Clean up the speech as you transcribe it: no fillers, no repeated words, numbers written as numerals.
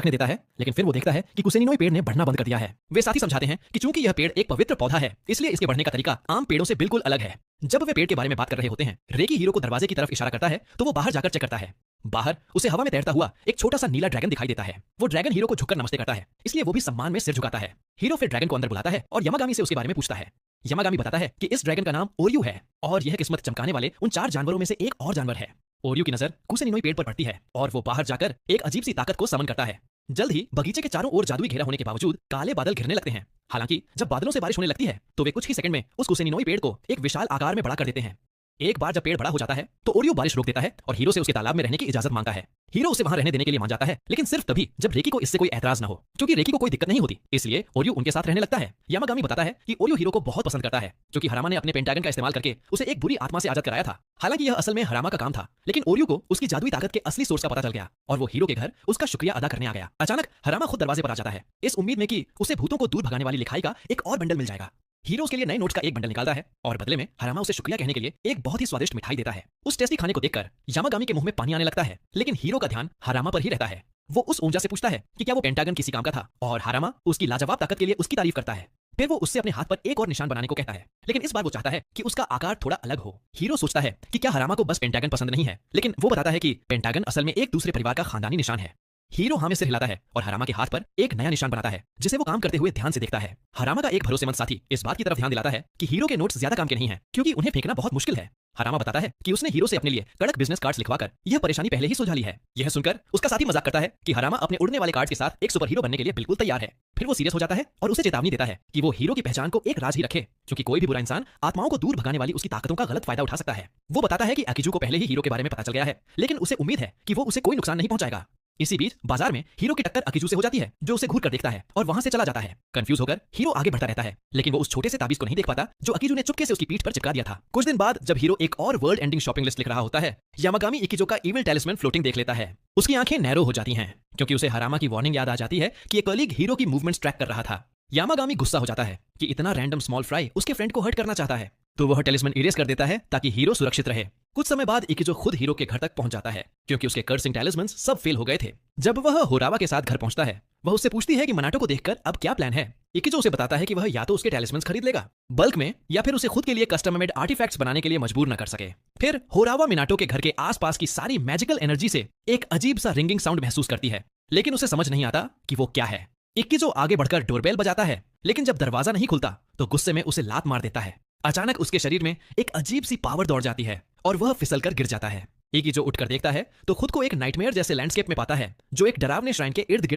रखने देता है, लेकिन फिर वो देखता है कि कुसेनिनोई पेड़ ने बढ़ना बंद कर दिया है। वे साथ ही समझाते हैं कि चूंकि यह पेड़ एक पवित्र पौधा है, इसलिए इसके बढ़ने का तरीका आम पेड़ों से बिल्कुल अलग है। जब वे पेड़ के बारे में बात कर रहे होते हैं, रेकी हीरो को दरवाजे की तरफ इशारा करता है तो वो बाहर जाकर चेक करता है। बाहर उसे हवा में तैरता हुआ एक छोटा सा नीला ड्रैगन दिखाई देता है। वो ड्रैगन हीरो को झुककर नमस्ते करता है, इसलिए वो भी सम्मान में सिर झुकाता है। हीरो फिर ड्रैगन को अंदर बुलाता है और यमागामी से उसके बारे में पूछता है। यमागामी बताता है कि इस ड्रैगन का नाम ओरियू है और यह किस्मत चमकाने वाले उन 4 जानवरों में से एक और जानवर है। ओरियू की नजर कुसेनिनोई पेड़ पर पड़ती है और वो बाहर जाकर एक अजीब सी ताकत को समन करता है। जल्द ही बगीचे के चारों ओर जादुई घेरा होने के बावजूद काले बादल घिरने लगते हैं। हालांकि जब बादलों से बारिश होने लगती है तो वे कुछ ही सेकंड में उस कुसेनिनोई पेड़ को एक विशाल आकार में बड़ा कर देते हैं। एक बार जब पेड़ बड़ा हो जाता है तो ओरियो बारिश रोक देता है और हीरो से उसके तालाब में रहने की इजाजत मांगता है। हीरो उसे वहां रहने देने के लिए मान जाता है, लेकिन सिर्फ तभी जब रेकी को इससे कोई ऐतराज न हो। क्योंकि रेकी को कोई दिक्कत नहीं होती, इसलिए ओरियो उनके साथ रहने लगता है। यामागामी बताता है कि ओरियो हीरो को बहुत पसंद करता है, क्योंकि हरामा ने अपने पेंटागन का इस्तेमाल करके उसे एक बुरी आत्मा से आजाद कराया था। हालांकि यह असल में हरामा का काम था, लेकिन ओरियो को उसकी जादुई ताकत के असली सोर्स का पता चल गया और वो हीरो के घर उसका शुक्रिया अदा करने आ गया। अचानक हरामा खुद दरवाजे पर आ जाता है, इस उम्मीद में कि उसे भूतों को दूर भगाने वाली लिखाई का एक और बंडल मिल जाएगा। हीरो उसके लिए नए नोट्स का एक बंडल निकालता है और बदले में हरामा उसे शुक्रिया कहने के लिए एक बहुत ही स्वादिष्ट मिठाई देता है। उस टेस्टी खाने को देखकर यामागामी के मुंह में पानी आने लगता है, लेकिन हीरो का ध्यान हरामा पर ही रहता है। वो उस ऊंजा से पूछता है कि क्या वो पेंटागन किसी काम का था, और हरामा उसकी लाजवाब ताकत के लिए उसकी तारीफ करता है। फिर वो उससे अपने हाथ पर एक और निशान बनाने को कहता है, लेकिन इस बार वो चाहता है कि उसका आकार थोड़ा अलग हो। हीरो सोचता है कि क्या हरामा को बस पेंटागन पसंद नहीं है, लेकिन वो बताता है कि पेंटागन असल में एक दूसरे परिवार का खानदानी निशान है। हीरो हाँ में सिर हिलाता है और हरामा के हाथ पर एक नया निशान बनाता है, जिसे वो काम करते हुए ध्यान से देखता है। हरामा का एक भरोसेमंद साथी इस बात की तरफ ध्यान दिलाता है कि हीरो के नोट्स ज्यादा काम के नहीं हैं, क्योंकि उन्हें फेंकना बहुत मुश्किल है। हरामा बताता है कि उसने हीरो से अपने लिए कड़क बिजनेस कार्ड्स लिखवाकर यह परेशानी पहले ही सुलझा ली है। यह सुनकर उसका साथी मजाक करता है कि हरामा अपने उड़ने वाले कार्ड्स के साथ एक सुपर हीरो बनने के लिए बिल्कुल तैयार है। फिर वो सीरियस हो जाता है और उसे चेतावनी देता है कि वो हीरो की पहचान को एक राज ही रखे, क्योंकि कोई भी बुरा इंसान आत्माओं को दूर भगाने वाली उसकी ताकतों का गलत फायदा उठा सकता है। वो बताता है कि अकीजू को पहले ही हीरो के बारे में पता चल गया है, लेकिन उसे उम्मीद है कि वो उसे कोई नुकसान नहीं पहुंचाएगा। इसी बीच बाजार में हीरो की टक्कर अकीजू से हो जाती है, जो उसे घूर कर देखता है और वहां से चला जाता है। कंफ्यूज होकर हीरो आगे बढ़ता रहता है, लेकिन वो उस छोटे से ताबीज को नहीं देख पाता जो अकीजू ने चुपके से उसकी पीठ पर चिपका दिया था। कुछ दिन बाद जब हीरो एक और वर्ल्ड एंडिंग शॉपिंग लिस्ट लिख रहा होता है, यामागामी इकिजो का इविल टैलिस्मैन फ्लोटिंग देख लेता है। उसकी आंखें नैरो हो जाती हैं, क्योंकि उसे हरामा की वार्निंग याद आ जाती है कि एक कलीग हीरो की मूवमेंट्स ट्रैक कर रहा था। यामागामी गुस्सा हो जाता है कि इतना रैंडम स्मॉल फ्राई उसके फ्रेंड को हर्ट करना चाहता है, तो वह टैलिस्मैन इरेज कर देता है ताकि हीरो सुरक्षित रहे। कुछ समय बाद इकिजो खुद हीरो के घर तक पहुंच जाता है, क्योंकि उसके कर्सिंग टैलिस्मैन्स सब फेल हो गए थे। जब वह होरावा के साथ घर पहुंचता है, वह उससे पूछती है कि मनाटो को देखकर अब क्या प्लान है। इकिजो उसे बताता है कि वह या तो उसके टैलिस्मैन्स खरीद लेगा बल्क में, या फिर उसे खुद के लिए कस्टम मेड आर्टिफैक्ट्स बनाने के लिए मजबूर न कर सके। फिर होरावा मिनाटो के घर के आसपास की सारी मैजिकल एनर्जी से एक अजीब सा रिंगिंग साउंड महसूस करती है, लेकिन उसे समझ नहीं आता कि वो क्या है। इकिजो आगे बढ़कर डोरबेल बजाता है, लेकिन जब दरवाजा नहीं खुलता तो गुस्से में उसे लात मार देता है। अचानक उसके शरीर में एक अजीब सी पावर दौड़ जाती है और वह फिसलकर गिर जाता है। इकिजो उठकर देखता है तो खुद को एक नाइटमेयर जैसे लैंडस्केप में पाता है, जो एक डरावने श्राइन के इर्द गिर्द